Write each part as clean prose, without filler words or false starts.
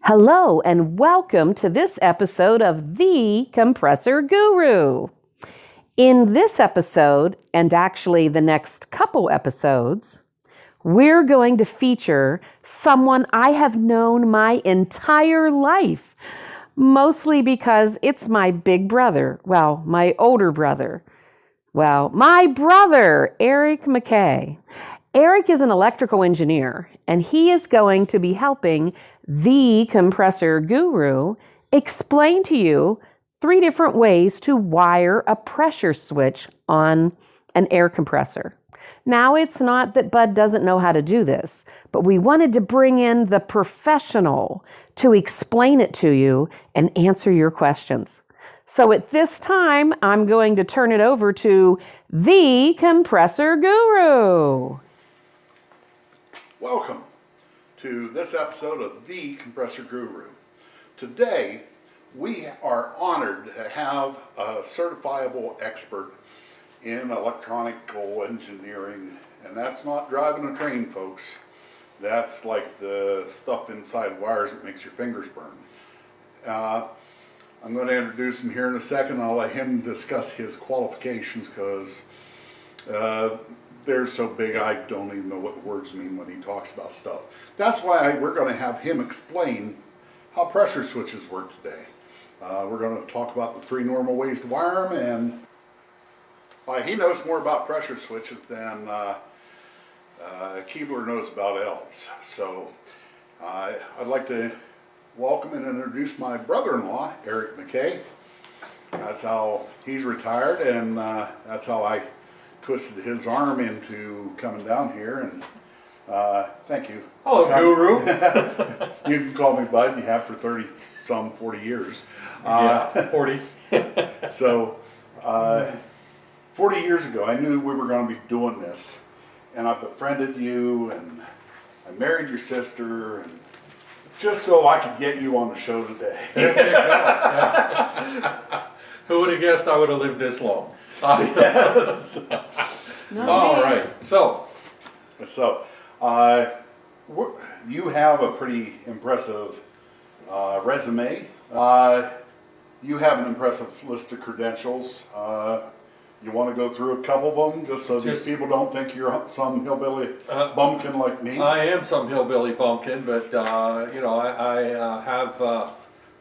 Hello and welcome to this episode of The Compressor Guru. In this episode, and actually the next couple episodes, we're going to feature someone I have known my entire life, mostly because it's my big brother, well, my older brother. Well, my brother, Erick McKay. Erick is an electrical engineer, and he is going to be helping the Compressor Guru explain to you 3 different ways to wire a pressure switch on an air compressor. Now, it's not that Bud doesn't know how to do this, but we wanted to bring in the professional to explain it to you and answer your questions. So at this time, I'm going to turn it over to the Compressor Guru. Welcome to this episode of The Compressor Guru. Today, we are honored to have a certifiable expert in electronical engineering, and that's not driving a train, folks. That's like the stuff inside wires that makes your fingers burn. I'm going to introduce him here in a second. I'll let him discuss his qualifications because they're so big I don't even know what the words mean when he talks about stuff. That's why we're going to have him explain how pressure switches work today. We're going to talk about the 3 normal ways to wire them, and he knows more about pressure switches than Keebler knows about elves. So I'd like to welcome and introduce my brother-in-law, Erick McKay. That's how he's retired, and that's how I twisted his arm into coming down here, and thank you. Hello, Guru. You can call me Bud. You have for 40 years. Yeah, 40. So, 40 years ago, I knew we were going to be doing this, and I befriended you, and I married your sister, and just so I could get you on the show today. There you go. Yeah. Who would have guessed I would have lived this long? Yes. All right. So, you have a pretty impressive resume. You have an impressive list of credentials. You want to go through a couple of them just so these people don't think you're some hillbilly bumpkin like me? I am some hillbilly bumpkin, but I have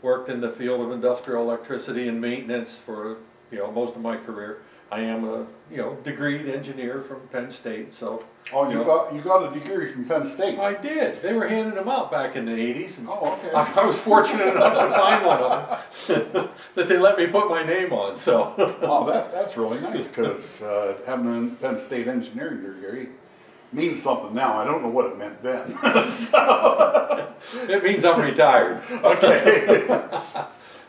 worked in the field of industrial electricity and maintenance for most of my career. I am a degreed engineer from Penn State, so. Oh, you got a degree from Penn State? I did. They were handing them out back in the 80s. And oh, okay. I was fortunate enough to find one of them that they let me put my name on. So. Oh, that's really nice, because having a Penn State engineering degree means something now. I don't know what it meant then. So. It means I'm retired. Okay.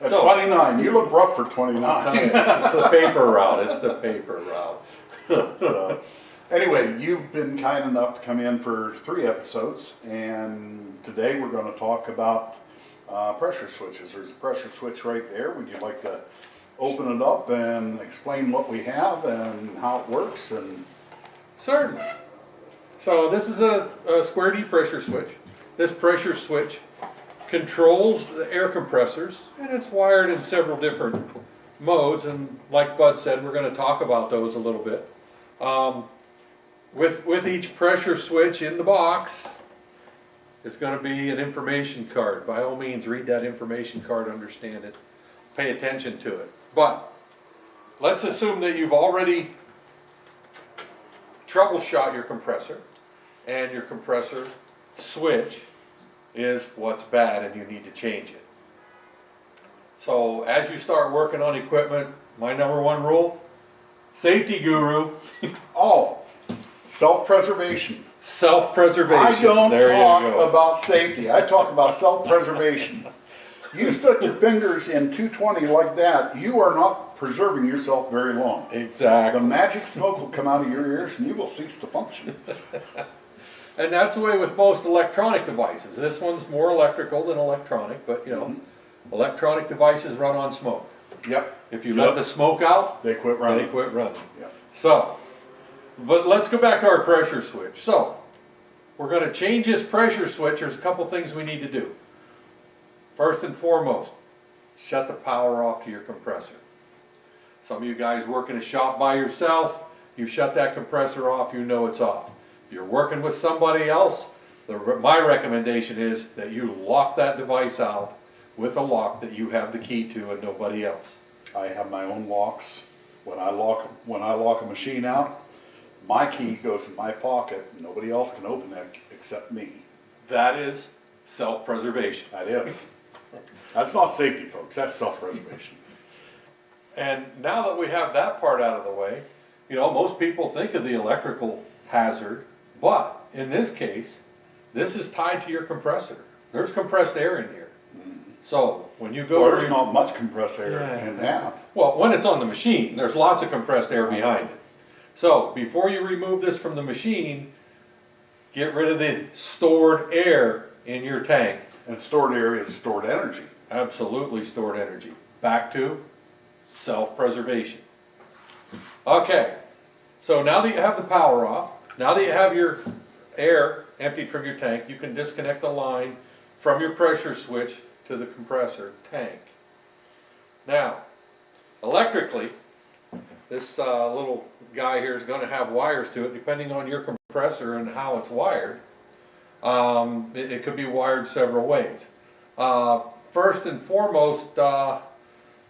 At 29, you look rough for 29. It's the paper route. It's the paper route. So, anyway, you've been kind enough to come in for 3 episodes, and today we're going to talk about pressure switches. There's a pressure switch right there. Would you like to open it up and explain what we have and how it works? And certainly. So this is a square D pressure switch. This pressure switch controls the air compressors, and it's wired in several different modes, and like Bud said, we're going to talk about those a little bit. With each pressure switch in the box, it's going to be an information card. By all means, read that information card, understand it, pay attention to it. But let's assume that you've already troubleshot your compressor, and your compressor switch is what's bad and you need to change it. So as you start working on equipment, my number 1 rule, safety guru. oh, self-preservation. Self-preservation. I don't talk about safety. I talk about self-preservation. You stuck your fingers in 220 like that, you are not preserving yourself very long. Exactly. The magic smoke will come out of your ears and you will cease to function. And that's the way with most electronic devices. This one's more electrical than electronic, but electronic devices run on smoke. Yep. If you let the smoke out, they quit running. Yep. So, but let's go back to our pressure switch. So, we're going to change this pressure switch. There's a couple things we need to do. first and foremost, shut the power off to your compressor. Some of you guys work in a shop by yourself, you shut that compressor off, you know it's off. If you're working with somebody else, my recommendation is that you lock that device out with a lock that you have the key to and nobody else. I have my own locks. When I lock a machine out, my key goes in my pocket. Nobody else can open that except me. That is self-preservation. That is. That's not safety, folks. That's self-preservation. And now that we have that part out of the way, you know, most people think of the electrical hazard, but in this case, this is tied to your compressor. There's compressed air in here. So when you go, Well, there's not much compressed air in that. well, when it's on the machine, there's lots of compressed air behind it. So before you remove this from the machine, get rid of the stored air in your tank. And stored air is stored energy. Absolutely stored energy. Back to self-preservation. Okay, so now that you have the power off, now that you have your air emptied from your tank, you can disconnect the line from your pressure switch to the compressor tank. Now, electrically, this little guy here is going to have wires to it depending on your compressor and how it's wired. It could be wired several ways. First and foremost,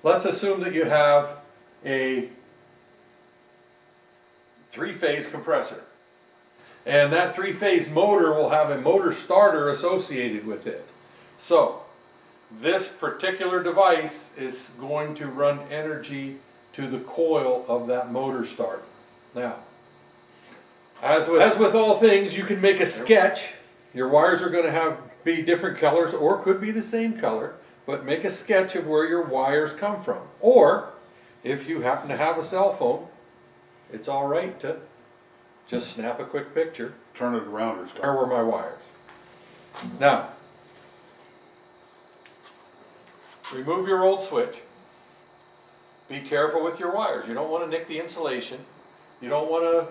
let's assume that you have a three-phase compressor. And that three-phase motor will have a motor starter associated with it. So, this particular device is going to run energy to the coil of that motor starter. Now, as with all things, you can make a sketch. Your wires are going to be different colors or could be the same color, but make a sketch of where your wires come from. Or, if you happen to have a cell phone, it's all right to just snap a quick picture. Turn it around or Where start. were my wires? Now, remove your old switch. Be careful with your wires. You don't want to nick the insulation. You don't want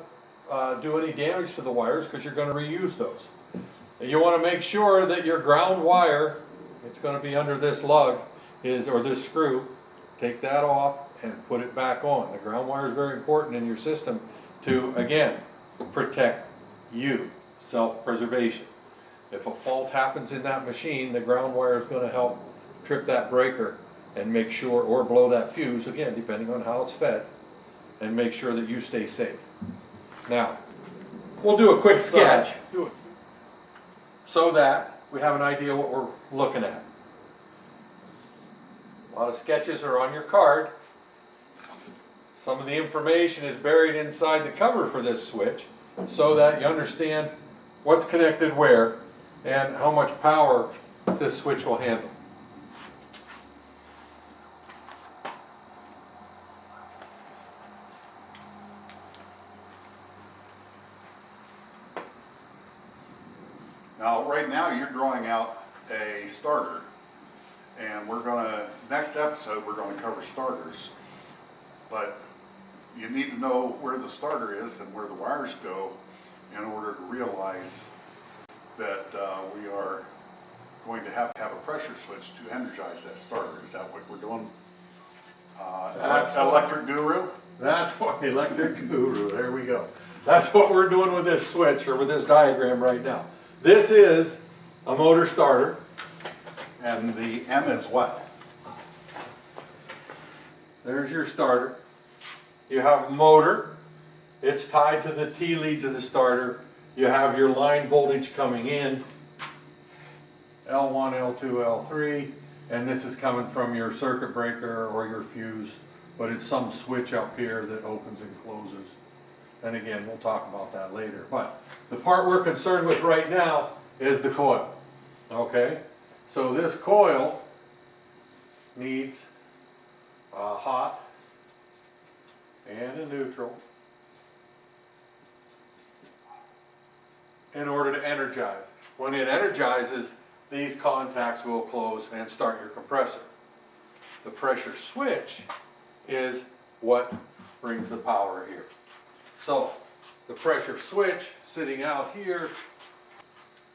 to do any damage to the wires because you're going to reuse those. And you want to make sure that your ground wire, it's going to be under this lug, or this screw. Take that off and put it back on. The ground wire is very important in your system to, again, protect you. Self-preservation. If a fault happens in that machine, the ground wire is going to help trip that breaker and make sure, or blow that fuse, again, depending on how it's fed, and make sure that you stay safe. Now, we'll do a quick sketch so that we have an idea what we're looking at. A lot of sketches are on your card. Some of the information is buried inside the cover for this switch so that you understand what's connected where and how much power this switch will handle. Now, right now, you're drawing out a starter. And next episode, we're going to cover starters. But you need to know where the starter is and where the wires go in order to realize that we are going to have a pressure switch to energize that starter. Is that what we're doing? Electric Guru? That's what electric guru, there we go. That's what we're doing with this switch, or with this diagram right now. This is a motor starter. And the M is what? There's your starter. You have a motor. It's tied to the T leads of the starter. You have your line voltage coming in, L1, L2, L3, and this is coming from your circuit breaker or your fuse, but it's some switch up here that opens and closes. And again, we'll talk about that later. But the part we're concerned with right now is the coil. Okay? So this coil needs a hot and a neutral in order to energize. When it energizes, these contacts will close and start your compressor. The pressure switch is what brings the power here. So the pressure switch sitting out here,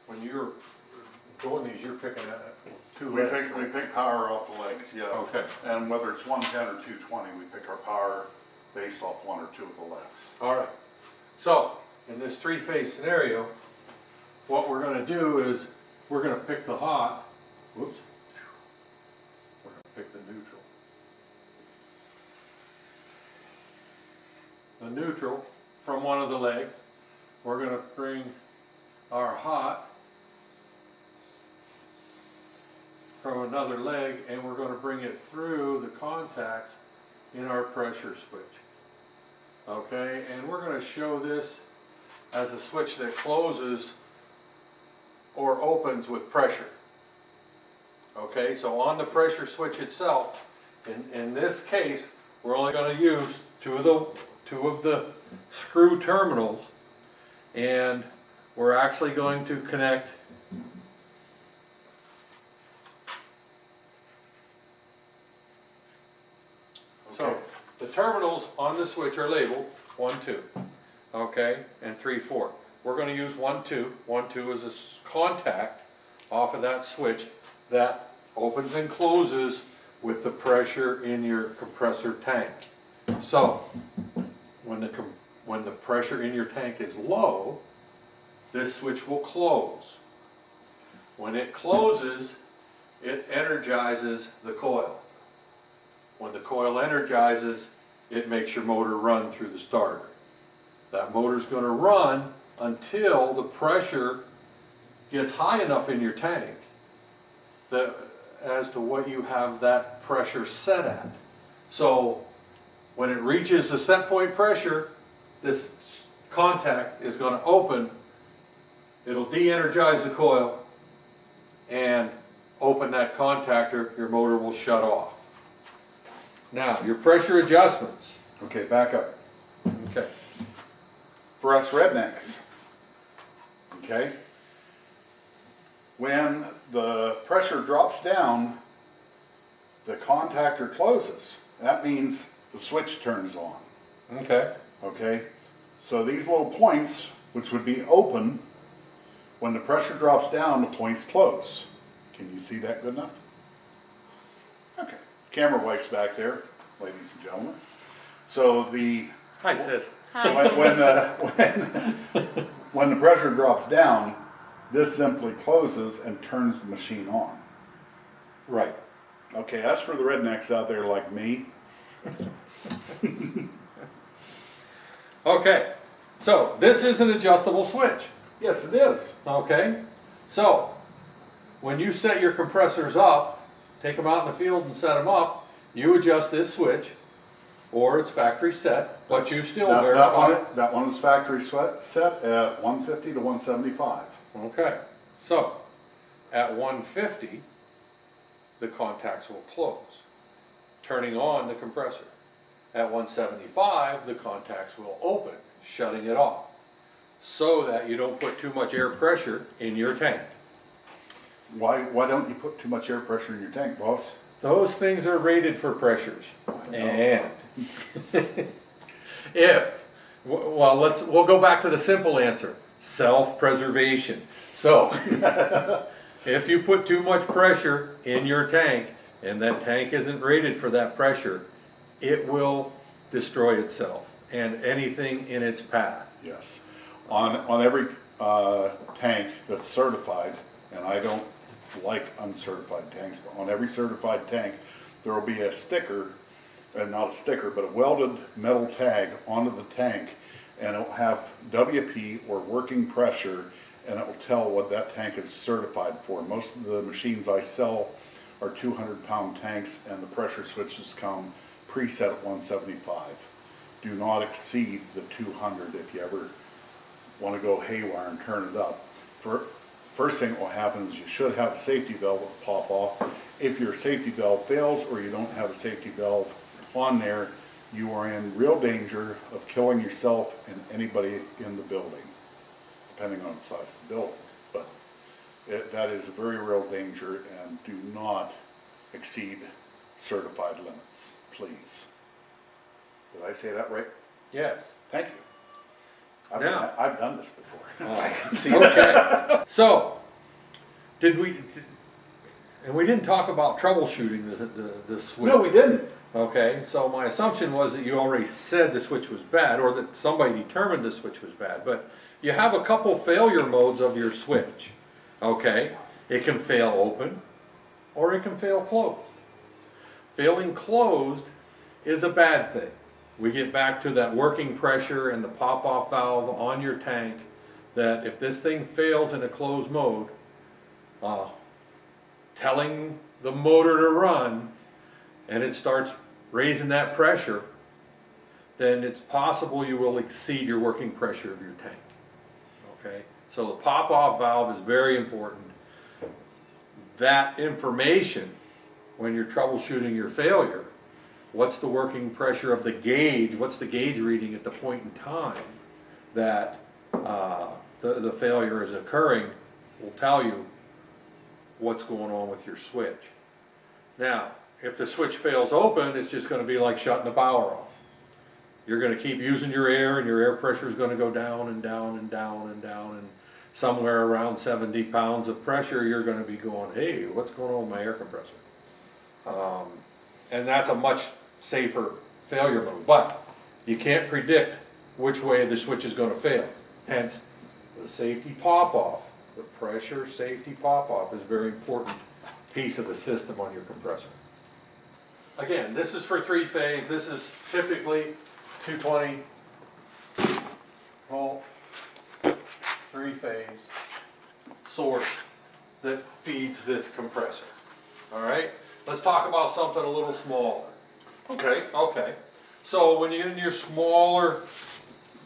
when you're controlling these, you're picking two We legs. pick power off the legs, yeah. Okay. And whether it's 110 or 220, we pick our power based off one or two of the legs. All right. So, in this three-phase scenario, what we're going to do is we're going to pick the hot. Whoops. We're going to pick the neutral. The neutral from one of the legs. We're going to bring our hot from another leg, and we're going to bring it through the contacts in our pressure switch. Okay, and we're going to show this as a switch that closes or opens with pressure. Okay, so on the pressure switch itself, in this case, we're only going to use two of the screw terminals, and we're actually going to connect So the terminals on the switch are labeled 1, 2, okay, and 3, 4. We're going to use 1, 2. 1, 2 is a contact off of that switch that opens and closes with the pressure in your compressor tank. So when the pressure in your tank is low, this switch will close. When it closes, it energizes the coil. When the coil energizes, it makes your motor run through the starter. That motor's going to run until the pressure gets high enough in your tank as to what you have that pressure set at. So when it reaches the set point pressure, this contact is going to open. It'll de-energize the coil and open that contactor. Your motor will shut off. Now, your pressure adjustments. Okay, back up. Okay. For us rednecks, okay, when the pressure drops down, the contactor closes. That means the switch turns on. Okay. Okay, so these little points, which would be open, when the pressure drops down, the points close. Can you see that good enough? Okay, camera wife's back there, ladies and gentlemen. So the Hi, sis. when the pressure drops down, this simply closes and turns the machine on. Right. Okay, that's for the rednecks out there like me. Okay, so this is an adjustable switch. Yes, it is. Okay, so when you set your compressors up, take them out in the field and set them up, you adjust this switch, or it's factory set, but you still verify. That one is factory set at 150 to 175. Okay, so at 150, the contacts will close, turning on the compressor. At 175, the contacts will open, shutting it off, so that you don't put too much air pressure in your tank. Why don't you put too much air pressure in your tank, boss? Those things are rated for pressures. And we'll go back to the simple answer, self-preservation. So, if you put too much pressure in your tank, and that tank isn't rated for that pressure, it will destroy itself and anything in its path. Yes. On every tank that's certified, and I don't like uncertified tanks, but on every certified tank, there will be a sticker, not a sticker, but a welded metal tag onto the tank, and it will have WP or working pressure, and it will tell what that tank is certified for. Most of the machines I sell are 200-pound tanks, and the pressure switches come preset at 175. Do not exceed the 200 if you ever want to go haywire and turn it up. First thing that will happen is you should have a safety valve pop off. If your safety valve fails or you don't have a safety valve on there, you are in real danger of killing yourself and anybody in the building, depending on the size of the building. But that is a very real danger, and do not exceed certified limits, please. Did I say that right? Yes. Thank you. I've done this before. I can see that. So, Did we? And we didn't talk about troubleshooting the switch. No, we didn't. Okay, so my assumption was that you already said the switch was bad, or that somebody determined the switch was bad. But you have a couple failure modes of your switch. Okay, it can fail open, or it can fail closed. Failing closed is a bad thing. We get back to that working pressure and the pop-off valve on your tank, that if this thing fails in a closed mode, telling the motor to run, and it starts raising that pressure, then it's possible you will exceed your working pressure of your tank. Okay, so the pop-off valve is very important. That information, when you're troubleshooting your failure, what's the working pressure of the gauge, what's the gauge reading at the point in time that the failure is occurring, will tell you what's going on with your switch. Now, if the switch fails open, it's just going to be like shutting the power off. You're going to keep using your air, and your air pressure is going to go down and down and down and down, and somewhere around 70 pounds of pressure, you're going to be going, hey, what's going on with my air compressor? And that's a much safer failure mode. But you can't predict which way the switch is going to fail. Hence, the safety pop-off, the pressure safety pop-off is a very important piece of the system on your compressor. Again, this is for three-phase. This is typically 220 volt, three-phase source that feeds this compressor. All right? Let's talk about something a little smaller. Okay. Okay. So when you get in your smaller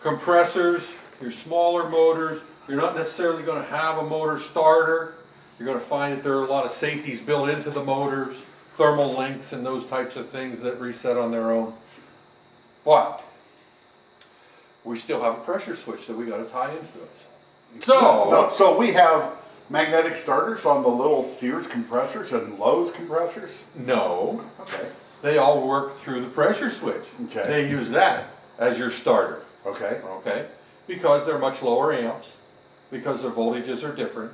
compressors, your smaller motors, you're not necessarily going to have a motor starter. You're going to find that there are a lot of safeties built into the motors, thermal links and those types of things that reset on their own. But we still have a pressure switch that we got to tie into this. So we have magnetic starters on the little Sears compressors and Lowe's compressors? No. Okay. They all work through the pressure switch. Okay. They use that as your starter. Okay. Okay. Because they're much lower amps, because their voltages are different,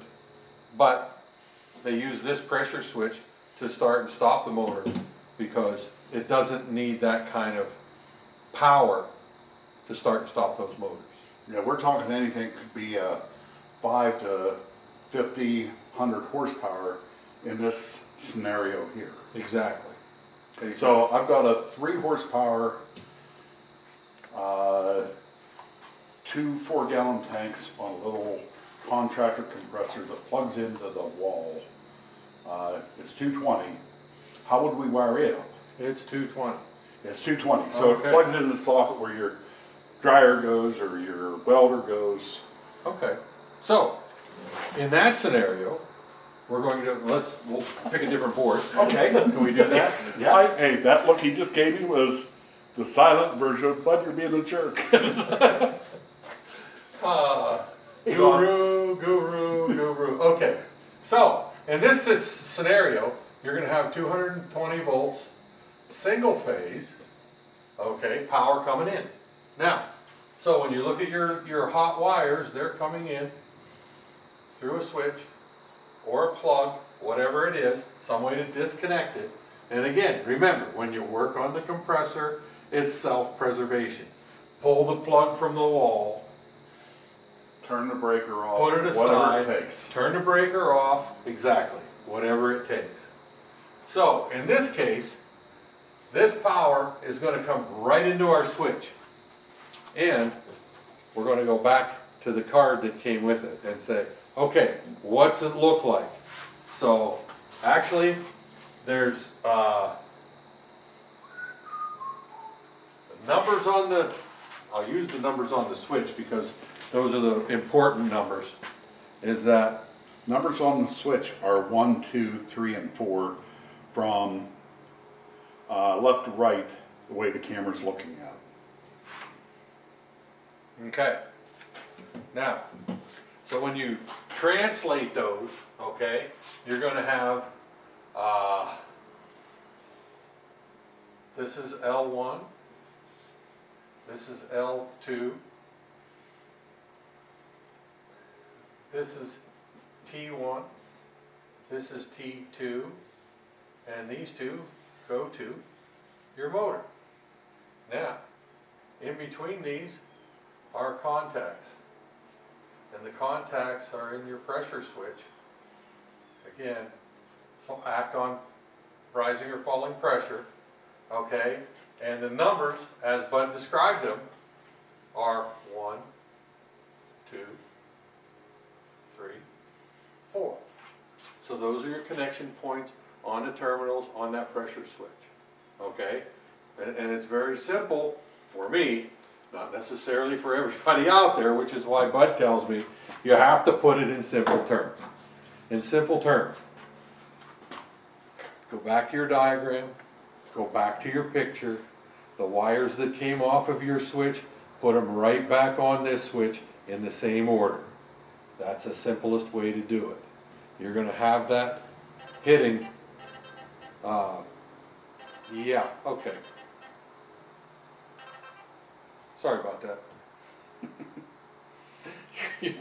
but they use this pressure switch to start and stop the motor because it doesn't need that kind of power to start and stop those motors. Yeah, we're talking anything could be 5 to 50, 100 horsepower in this scenario here. Exactly. So I've got a 3 horsepower, 2 4-gallon tanks on a little contractor compressor that plugs into the wall. It's 220. How would we wire it up? It's 220. It's 220. So Okay. it plugs into the socket where your dryer goes or your welder goes. Okay. So, in that scenario, we're going to, we'll pick a different board. Okay. Can we do that? Yeah. Hey, that look he just gave me was the silent version of Bud, you're being a jerk. Guru. Okay. So, in this scenario, you're going to have 220 volts, single phase, okay, power coming in. Now, so when you look at your hot wires, they're coming in through a switch or a plug, whatever it is, some way to disconnect it. And again, remember, when you work on the compressor, it's self-preservation. Pull the plug from the wall, Turn the breaker off. put it aside, Whatever it takes. turn the breaker off, exactly, whatever it takes. So, in this case, this power is going to come right into our switch. And we're going to go back to the card that came with it and say, okay, what's it look like? So, actually, there's numbers on the, I'll use the numbers on the switch because those are the important numbers, is that Numbers on the switch are 1, 2, 3, and 4 from left to right, the way the camera's looking at. okay. Now, so when you translate those, okay, you're going to have, this is L1, this is L2, this is T1, This is T2, and these two go to your motor. Now, in between these are contacts, and the contacts are in your pressure switch. Again, act on rising or falling pressure, okay? And the numbers, as Bud described them, are 1, 2, 3, 4. So those are your connection points on the terminals on that pressure switch, okay? And it's very simple for me, not necessarily for everybody out there, which is why Bud tells me you have to put it in simple terms. In simple terms. Go back to your diagram, go back to your picture. The wires that came off of your switch, put them right back on this switch in the same order. That's the simplest way to do it. You're going to have that hitting. Yeah, okay. Sorry about that.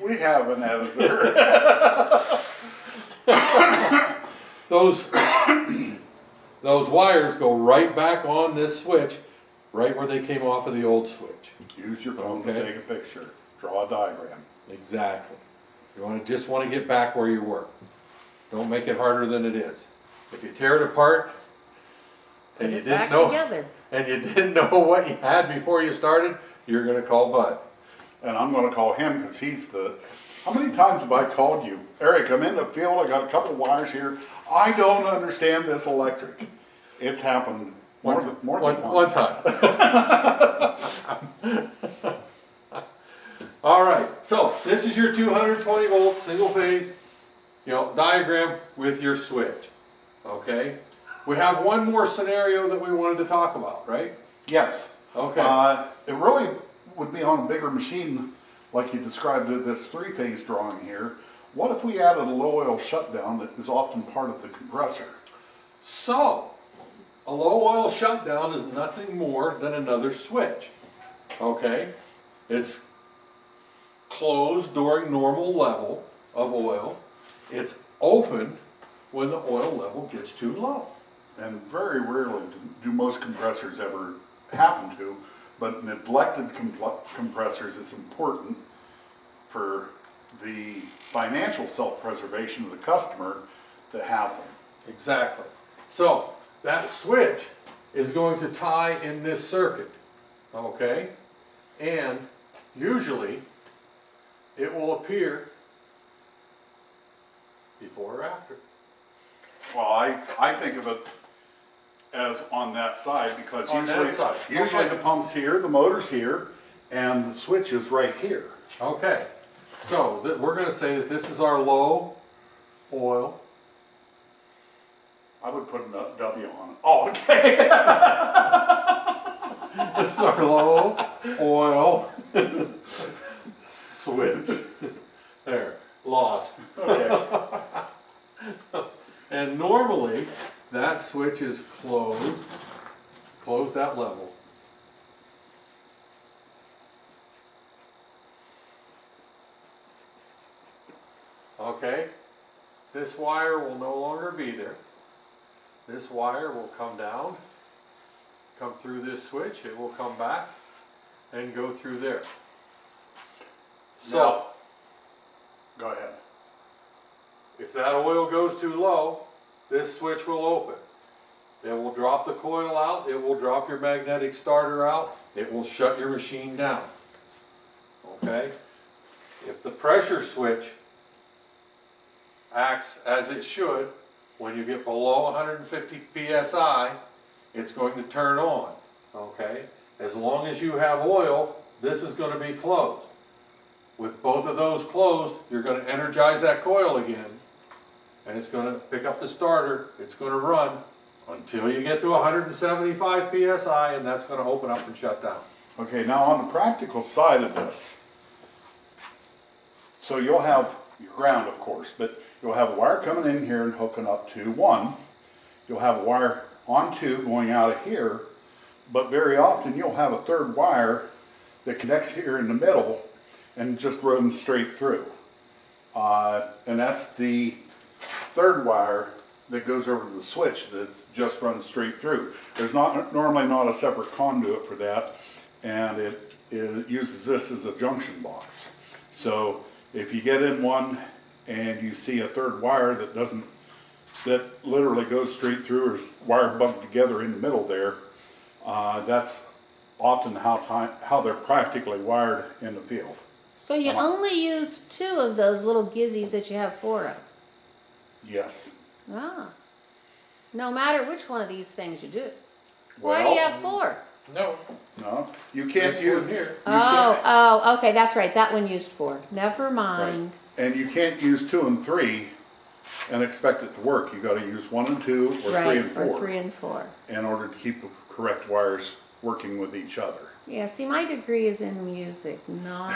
We have an editor. Those wires go right back on this switch, right where they came off of the old switch. Use your phone to Okay. take a picture. Draw a diagram. Exactly. You just want to get back where you were. Don't make it harder than it is. If you tear it apart and you didn't know what you had before you started, you're going to call Bud. And I'm going to call him because he's the... How many times have I called you? Eric, I'm in the field. I got a couple wires here. I don't understand this electric. It's happened more than once. One time. All right. So this is your 220 volt single phase, diagram with your switch. Okay. We have one more scenario that we wanted to talk about, right? Yes. Okay. It really would be on a bigger machine, like you described it, this three-phase drawing here. What if we added a low oil shutdown that is often part of the compressor? So, a low oil shutdown is nothing more than another switch. Okay? It's closed during normal level of oil. It's open when the oil level gets too low. And very rarely do most compressors ever happen to, but neglected compressors is important for the financial self-preservation of the customer to have them. Exactly. So, that switch is going to tie in this circuit. Okay? And usually, it will appear before or after. Well, I think of it as on that side because On usually, that side. usually Okay. the pump's here, the motor's here, and the switch is right here. Okay. So, we're going to say that this is our low oil. I would put a W on it. Oh, okay. This is our low oil switch. There, lost. Okay. And normally, that switch is closed at level. Okay, this wire will no longer be there. This wire will come down, come through this switch, it will come back and go through there. So, Now, go ahead. if that oil goes too low, this switch will open. It will drop the coil out, it will drop your magnetic starter out, it will shut your machine down. Okay? If the pressure switch acts as it should, when you get below 150 psi, it's going to turn on. Okay? As long as you have oil, this is going to be closed. With both of those closed, you're going to energize that coil again, and it's going to pick up the starter, it's going to run until you get to 175 psi, and that's going to open up and shut down. Okay, now on the practical side of this, so you'll have your ground, of course, but you'll have a wire coming in here and hooking up to one. You'll have a wire on two going out of here, but very often you'll have a third wire that connects here in the middle and just runs straight through. And that's the third wire that goes over to the switch that just runs straight through. There's normally not a separate conduit for that, and it uses this as a junction box. So if you get in one and you see a third wire that literally goes straight through, or is wire bumped together in the middle there, that's often how they're practically wired in the field. So you only use 2 of those little gizzies that you have 4 of? Yes. Ah. No matter which one of these things you do. Why do you have 4? No, No, you can't this use. one here. Oh, okay, that's right. That one used 4. Never mind. And you can't use 2 and 3 and expect it to work. You got to use 1 and 2 or 3 Right, and 4 or 3 and 4. in order to keep the correct wires working with each other. Yeah, see, my degree is in music, not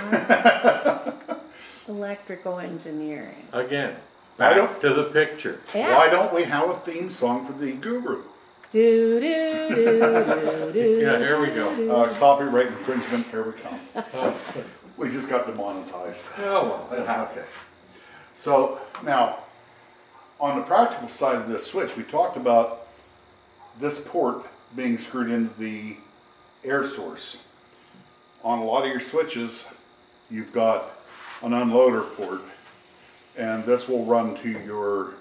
electrical engineering. Again, I back don't- to the picture. Yeah. Why don't we have a theme song for the Guru? Do do do do do. Yeah, here we go. Copyright infringement, here we come. We just got demonetized. Oh, well, it happens. Okay. So now, on the practical side of this switch, we talked about this port being screwed into the air source. On a lot of your switches, you've got an unloader port, and this will run to your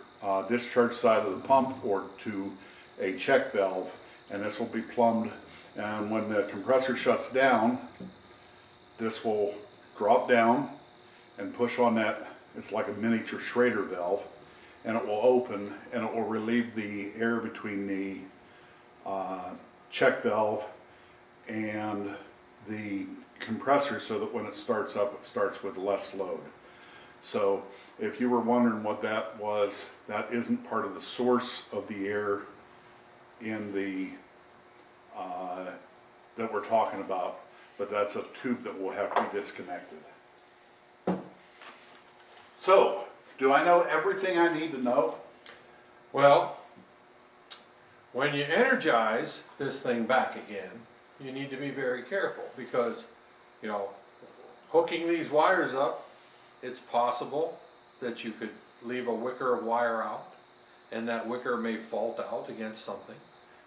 discharge side of the pump or to a check valve, and this will be plumbed, and when the compressor shuts down, this will drop down and push on that. It's like a miniature Schrader valve, and it will open and it will relieve the air between the check valve and the compressor, so that when it starts up, it starts with less load. So if you were wondering what that was, that isn't part of the source of the air in the that we're talking about, but that's a tube that will have to be disconnected. So, do I know everything I need to know? Well, when you energize this thing back again, you need to be very careful because, you know, hooking these wires up, it's possible that you could leave a wicker of wire out and that wicker may fault out against something.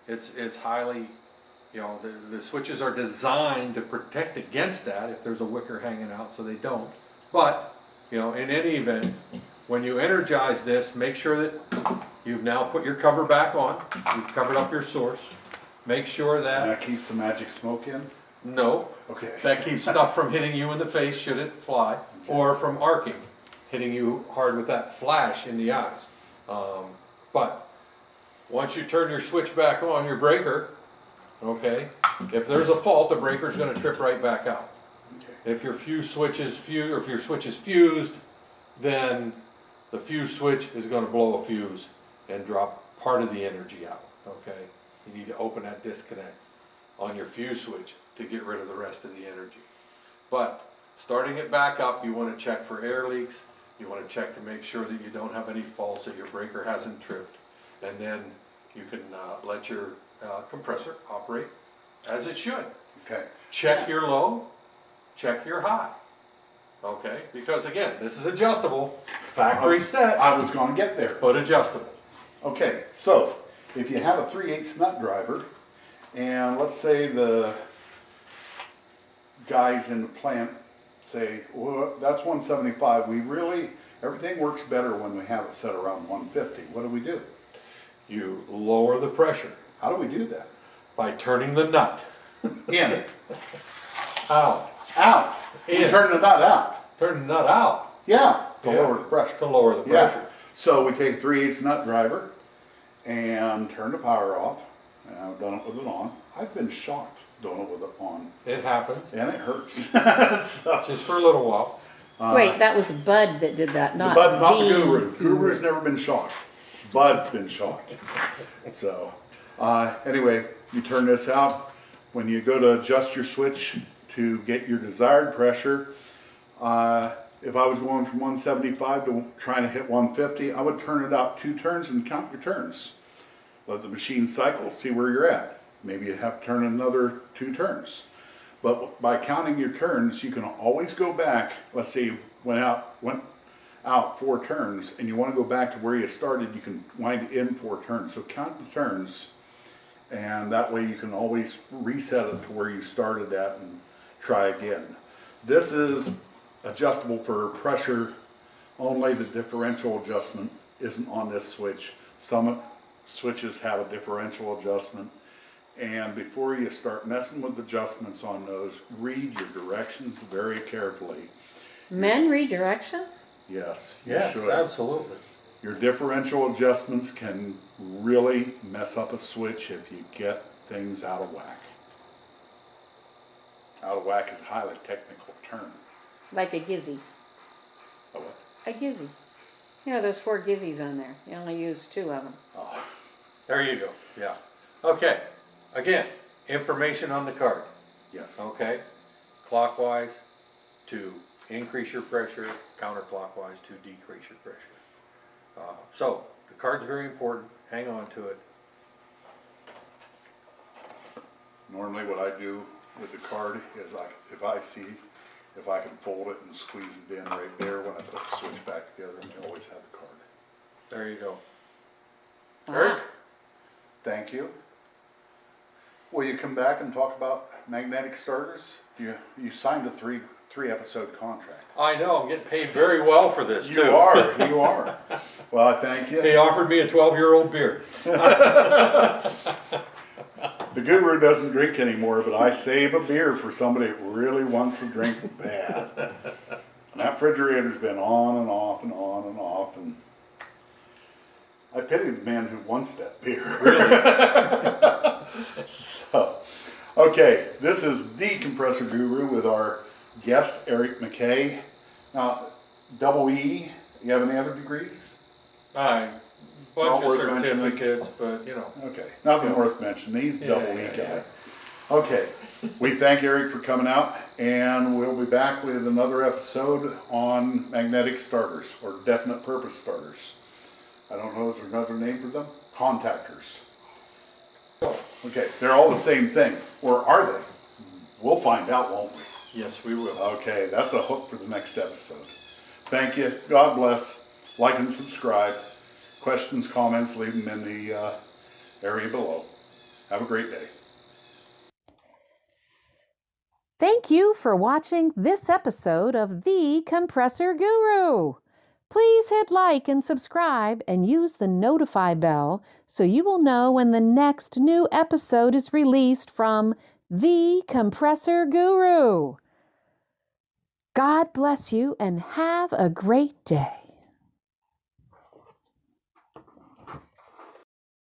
It's highly, you know, the switches are designed to protect against that if there's a wicker hanging out, so they don't. But, you know, in any event, when you energize this, make sure that you've now put your cover back on. You've covered up your source. Make sure And that, that keeps the magic smoke in? no, Okay. that keeps stuff from hitting you in the face should it fly, or from arcing, hitting you hard with that flash in the eyes. But once you turn your switch back on, your breaker, okay, if there's a fault, the breaker's going to trip right back out. Okay. If your switch is fused, then the fuse switch is going to blow a fuse and drop part of the energy out. Okay, you need to open that disconnect on your fuse switch to get rid of the rest of the energy. But starting it back up, you want to check for air leaks. You want to check to make sure that you don't have any faults, that your breaker hasn't tripped, and then you can let your compressor operate as it should. Okay. Check your low, check your high. Okay, because again, this is adjustable, factory set, I was going to get there. but adjustable. Okay, so if you have a 3/8 nut driver, and let's say the guys in the plant say, well, that's 175. Everything works better when we have it set around 150. What do? You lower the pressure How do we do that? by turning the nut In, out. out. We In. turn the nut out. Turn the nut out Yeah, to Yeah. lower the pressure. to lower the Yeah. pressure. So we take a 3/8 nut driver and turn the power off. And I've done it with it on. I've been shocked doing it with it on, It happens, and it hurts. So, just for a little while. Wait, that was Bud that did that, not Bud, not the Guru. Guru's never been shocked. Bud's been shocked. So, anyway, you turn this out. When you go to adjust your switch to get your desired pressure, if I was going from 175 to trying to hit 150, I would turn it out 2 turns and count your turns. Let the machine cycle, see where you're at. Maybe you have to turn another 2 turns. But by counting your turns, you can always go back. Let's say you went out 4 turns and you want to go back to where you started, you can wind in 4 turns. So count the turns, and that way you can always reset it to where you started at and try again. This is adjustable for pressure only. The differential adjustment isn't on this switch. Some switches have a differential adjustment. And before you start messing with adjustments on those, read your directions very carefully. Men read directions? Yes, you Yes, should. absolutely. Your differential adjustments can really mess up a switch if you get things out of whack. Out of whack is a highly technical term. Like a gizzy. Oh, what? A gizzy. You know, there's 4 gizzies on there. You only use 2 of them. Oh, There you go. Yeah. Okay. Again, information on the card. yes. Okay. Clockwise to increase your pressure, counterclockwise to decrease your pressure. So the card's very important. Hang on to it. Normally what I do with the card is if I can fold it and squeeze it in right there when I put the switch back together, and I always have the card. There you go. Eric, thank you. Will you come back and talk about magnetic starters? You signed a three episode contract. I know. I'm getting paid very well for this too. You are. Well, I thank you. He offered me a 12-year-old beer. The guru doesn't drink anymore, but I save a beer for somebody that really wants to drink bad. And that refrigerator's been on and off and on and off, and I pity the man who wants that beer. Really? So, okay, this is the Compressor Guru with our guest, Erick McKay. Now, double E, you have any other degrees? Bunch Not of worth mentioning. certificates, but you know. Okay, nothing Yeah. worth mentioning. He's the double E yeah, guy. yeah. Okay, we thank Erick for coming out, and we'll be back with another episode on magnetic starters or definite purpose starters. I don't know, is there another name for them? Contactors. Okay, they're all the same thing, or are they? We'll find out, won't we? Yes, we will. Okay, that's a hook for the next episode. Thank you. God bless. Like and subscribe. Questions, comments, leave them in the area below. Have a great day. Thank you for watching this episode of The Compressor Guru. Please hit like and subscribe and use the notify bell so you will know when the next new episode is released from The Compressor Guru. God bless you and have a great day.